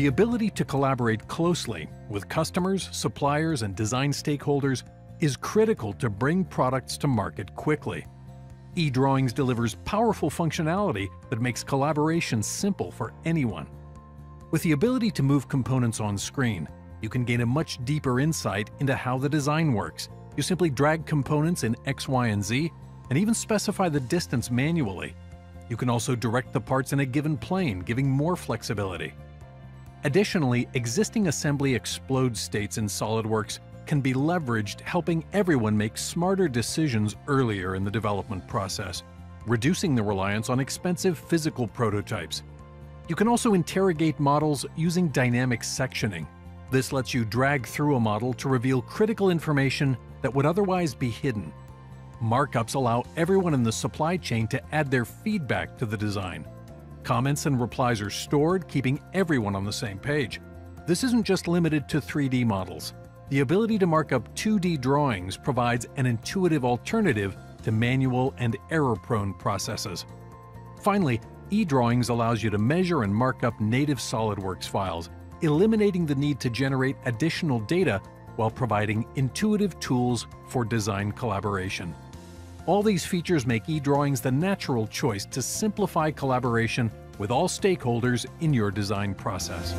The ability to collaborate closely with customers, suppliers, and design stakeholders is critical to bring products to market quickly. eDrawings delivers powerful functionality that makes collaboration simple for anyone. With the ability to move components on screen, you can gain a much deeper insight into how the design works. You simply drag components in X, Y, and Z, and even specify the distance manually. You can also direct the parts in a given plane, giving more flexibility. Additionally, existing assembly explode states in SOLIDWORKS can be leveraged, helping everyone make smarter decisions earlier in the development process, reducing the reliance on expensive physical prototypes. You can also interrogate models using dynamic sectioning. This lets you drag through a model to reveal critical information that would otherwise be hidden. Markups allow everyone in the supply chain to add their feedback to the design. Comments and replies are stored, keeping everyone on the same page. This isn't just limited to 3D models. The ability to mark up 2D drawings provides an intuitive alternative to manual and error-prone processes. Finally, eDrawings allows you to measure and mark up native SOLIDWORKS files, eliminating the need to generate additional data while providing intuitive tools for design collaboration. All these features make eDrawings the natural choice to simplify collaboration with all stakeholders in your design process.